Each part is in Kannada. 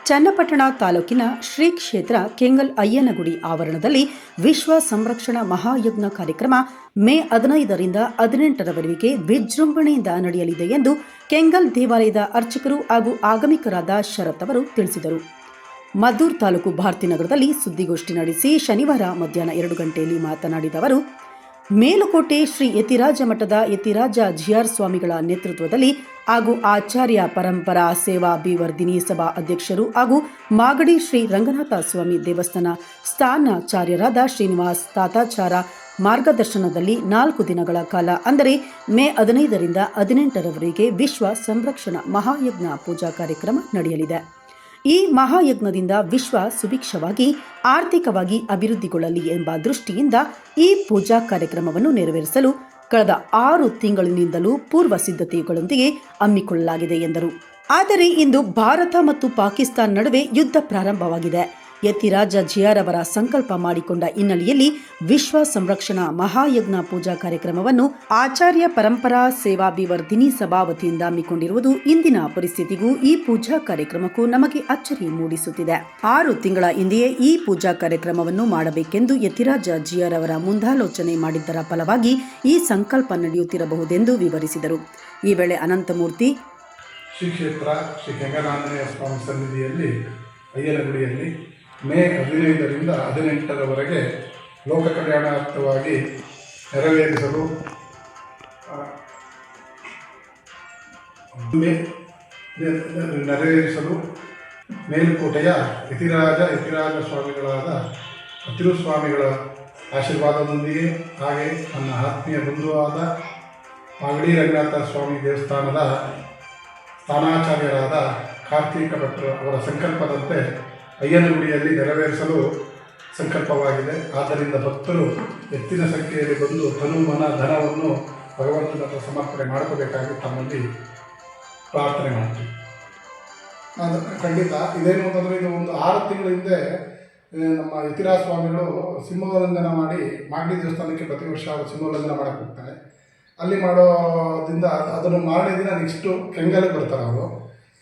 ಚನ್ನಪಟ್ಟಣ ತಾಲೂಕಿನ ಶ್ರೀ ಕ್ಷೇತ್ರ ಕೆಂಗಲ್ ಅಯ್ಯನಗುಡಿ ಆವರಣದಲ್ಲಿ ವಿಶ್ವ ಸಂರಕ್ಷಣಾ ಮಹಾಯಜ್ಞ ಕಾರ್ಯಕ್ರಮ ಮೇ 15ರಿಂದ 18ರವರೆಗೆ ವಿಜೃಂಭಣೆಯಿಂದ ನಡೆಯಲಿದೆ ಎಂದು ಕೆಂಗಲ್ ದೇವಾಲಯದ ಅರ್ಚಕರು ಹಾಗೂ ಆಗಮಿಕರಾದ ಶರತ್ ಅವರು ತಿಳಿಸಿದರು. ಮದ್ದೂರು ತಾಲೂಕು ಭಾರತೀನಗರದಲ್ಲಿ ಸುದ್ದಿಗೋಷ್ಠಿ ನಡೆಸಿ ಶನಿವಾರ ಮಧ್ಯಾಹ್ನ 2 ಗಂಟೆಯಲ್ಲಿ ಮಾತನಾಡಿದ ಅವರು, ಮೇಲುಕೋಟೆ ಶ್ರೀ ಯತಿರಾಜ ಮಠದ ಯತಿರಾಜ ಜಿಆರ್ ಸ್ವಾಮಿಗಳ ನೇತೃತ್ವದಲ್ಲಿ ಹಾಗೂ ಆಚಾರ್ಯ ಪರಂಪರಾ ಸೇವಾ ಅಭಿವರ್ಧಿನಿ ಸಭಾ ಅಧ್ಯಕ್ಷರು ಹಾಗೂ ಮಾಗಡಿ ಶ್ರೀ ರಂಗನಾಥ ಸ್ವಾಮಿ ದೇವಸ್ಥಾನ ಸ್ಥಾನಾಚಾರ್ಯರಾದ ಶ್ರೀನಿವಾಸ್ ತಾತಾಚಾರ ಮಾರ್ಗದರ್ಶನದಲ್ಲಿ 4 ದಿನಗಳ ಕಾಲ ಅಂದರೆ ಮೇ 15ರಿಂದ 18ರವರೆಗೆ ವಿಶ್ವ ಸಂರಕ್ಷಣಾ ಮಹಾಯಜ್ಞ ಪೂಜಾ ಕಾರ್ಯಕ್ರಮ ನಡೆಯಲಿದೆ. ಈ ಮಹಾಯಜ್ಞದಿಂದ ವಿಶ್ವ ಸುಭಿಕ್ಷವಾಗಿ ಆರ್ಥಿಕವಾಗಿ ಅಭಿವೃದ್ಧಿಗೊಳ್ಳಲಿ ಎಂಬ ದೃಷ್ಟಿಯಿಂದ ಈ ಪೂಜಾ ಕಾರ್ಯಕ್ರಮವನ್ನು ನೆರವೇರಿಸಲು ಕಳೆದ 6 ತಿಂಗಳಿನಿಂದಲೂ ಪೂರ್ವ ಸಿದ್ಧತೆಗಳೊಂದಿಗೆ ಹಮ್ಮಿಕೊಳ್ಳಲಾಗಿದೆ ಎಂದರು. ಆದರೆ ಇಂದು ಭಾರತ ಮತ್ತು ಪಾಕಿಸ್ತಾನ ನಡುವೆ ಯುದ್ಧ ಪ್ರಾರಂಭವಾಗಿದೆ. ಯತಿರಾಜ ಜಿಆರ್ ಅವರ ಸಂಕಲ್ಪ ಮಾಡಿಕೊಂಡ ಹಿನ್ನೆಲೆಯಲ್ಲಿ ವಿಶ್ವ ಸಂರಕ್ಷಣಾ ಮಹಾಯಜ್ಞ ಪೂಜಾ ಕಾರ್ಯಕ್ರಮವನ್ನು ಆಚಾರ್ಯ ಪರಂಪರಾ ಸೇವಾಭಿವರ್ಧಿನಿ ಸಭಾ ವತಿಯಿಂದ ಹಮ್ಮಿಕೊಂಡಿರುವುದು ಇಂದಿನ ಪರಿಸ್ಥಿತಿಗೂ ಈ ಪೂಜಾ ಕಾರ್ಯಕ್ರಮಕ್ಕೂ ನಮಗೆ ಅಚ್ಚರಿ ಮೂಡಿಸುತ್ತಿದೆ. 6 ತಿಂಗಳ ಹಿಂದೆಯೇ ಈ ಪೂಜಾ ಕಾರ್ಯಕ್ರಮವನ್ನು ಮಾಡಬೇಕೆಂದು ಯತಿರಾಜ ಜಿಆರ್ ಅವರ ಮುಂದಾಲೋಚನೆ ಮಾಡಿದ್ದರ ಫಲವಾಗಿ ಈ ಸಂಕಲ್ಪ ನಡೆಯುತ್ತಿರಬಹುದೆಂದು ವಿವರಿಸಿದರು. ಈ ವೇಳೆ ಅನಂತಮೂರ್ತಿ ಶ್ರೀ ಕ್ಷೇತ್ರ ಶ್ರೀ ಕೆಂಗಲಾಂಜನೇಯ ಸ್ವಾಮಿ ಸನ್ನಿಧಿಯಲ್ಲಿ ಅಯ್ಯನಗುಡಿಯಲ್ಲಿ ಮೇ 15ರಿಂದ 18ರವರೆಗೆ ಲೋಕ ಕಲ್ಯಾಣಾರ್ಥವಾಗಿ ನೆರವೇರಿಸಲು ಮೇಲುಕೋಟೆಯ ಯತಿರಾಜ ಸ್ವಾಮಿಗಳಾದ ತಿರುಸ್ವಾಮಿಗಳ ಆಶೀರ್ವಾದದೊಂದಿಗೆ ಹಾಗೆ ನನ್ನ ಆತ್ಮೀಯ ಬಂಧುವಾದ ಮಾಗಡಿ ರಂಗನಾಥ ಸ್ವಾಮಿ ದೇವಸ್ಥಾನದ ಸ್ಥಾನಾಚಾರ್ಯರಾದ ಕಾರ್ತಿಕ ಭಟ್ರು ಅವರ ಸಂಕಲ್ಪದಂತೆ ಅಯ್ಯನಗುಡಿಯಲ್ಲಿ ನೆರವೇರಿಸಲು ಸಂಕಲ್ಪವಾಗಿದೆ. ಆದ್ದರಿಂದ ಭಕ್ತರು ಹೆಚ್ಚಿನ ಸಂಖ್ಯೆಯಲ್ಲಿ ಬಂದು ತನು ಮನ ಧನವನ್ನು ಭಗವಂತನ ಹತ್ರ ಸಮರ್ಪಣೆ ಮಾಡ್ಕೋಬೇಕಾಗಿ ತಮ್ಮಲ್ಲಿ ಪ್ರಾರ್ಥನೆ ಮಾಡ್ತೀವಿ. ಖಂಡಿತ ಇದೇನು ಅಂತಂದರೆ, ಇದು ಒಂದು 6 ತಿಂಗಳ ಹಿಂದೆ ನಮ್ಮ ಯತಿರಾಜ ಸ್ವಾಮಿಗಳು ಸಿಂಹೋಲ್ಲಂಘನ ಮಾಡಿ ಮಾಗಡಿ ದೇವಸ್ಥಾನಕ್ಕೆ ಪ್ರತಿ ವರ್ಷ ಅವರು ಸಿಂಹೋಲ್ಲಂಘನ ಮಾಡೋಕ್ಕೆ ಹೋಗ್ತಾರೆ. ಅಲ್ಲಿ ಮಾಡೋದ್ರಿಂದ ಅದನ್ನು ಮಾರನೇ ದಿನ ನೆಕ್ಸ್ಟು ಕೆಂಗಲ್ಗೆ ಬರ್ತಾರೆ. ಅವರು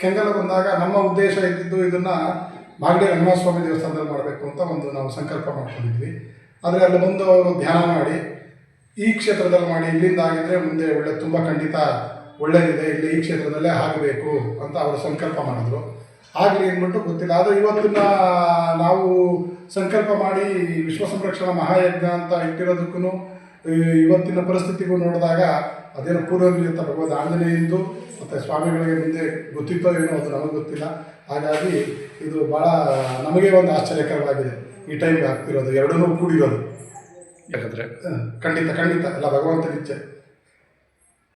ಕೆಂಗಲ್ಗೆ ಬಂದಾಗ ನಮ್ಮ ಉದ್ದೇಶ ಇದ್ದಿದ್ದು ಇದನ್ನು ಮಾಗಡಿ ರಂಗನಾಥ ಸ್ವಾಮಿ ದೇವಸ್ಥಾನದಲ್ಲಿ ಮಾಡಬೇಕು ಅಂತ ನಾವು ಸಂಕಲ್ಪ ಮಾಡ್ಕೊಂಡಿದ್ವಿ. ಆದರೆ ಅಲ್ಲಿ ಬಂದು ಅವರು ಧ್ಯಾನ ಮಾಡಿ ಈ ಕ್ಷೇತ್ರದಲ್ಲಿ ಮಾಡಿ ಇಲ್ಲಿಂದ ಆಗಿದ್ದರೆ ಮುಂದೆ ತುಂಬ ಖಂಡಿತ ಒಳ್ಳೆಯದಿದೆ, ಇಲ್ಲಿ ಈ ಕ್ಷೇತ್ರದಲ್ಲೇ ಆಗಬೇಕು ಅಂತ ಅವರು ಸಂಕಲ್ಪ ಮಾಡಿದ್ರು. ಆಗಲಿ ಅಂದ್ಬಿಟ್ಟು ಗೊತ್ತಿಲ್ಲ. ಆದರೆ ಇವತ್ತಿನ ನಾವು ಸಂಕಲ್ಪ ಮಾಡಿ ವಿಶ್ವ ಸಂರಕ್ಷಣಾ ಮಹಾಯಜ್ಞ ಅಂತ ಇಟ್ಟಿರೋದಕ್ಕೂ ಇವತ್ತಿನ ಪರಿಸ್ಥಿತಿಗೂ ನೋಡಿದಾಗ ಅದೇನೋ ಪೂರ್ವಜರು ಅಂತ ಭಗವದ್ ಆಂಜನೇಯಂದು ಮತ್ತು ಸ್ವಾಮಿಗಳಿಗೆ ಮುಂದೆ ಗೊತ್ತಿತ್ತೋ ಏನೋ ಅದು ನಮಗೆ ಗೊತ್ತಿಲ್ಲ. ಹಾಗಾಗಿ ಇದು ಭಾಳ ನಮಗೆ ಒಂದು ಆಶ್ಚರ್ಯಕರವಾಗಿದೆ ಈ ಟೈಮ್ಗೆ ಆಗ್ತಿರೋದು, ಎರಡನ್ನೂ ಕೂಡಿರೋದು. ಯಾಕಂದರೆ ಖಂಡಿತ ಎಲ್ಲ ಭಗವಂತನ ಇಚ್ಛೆ.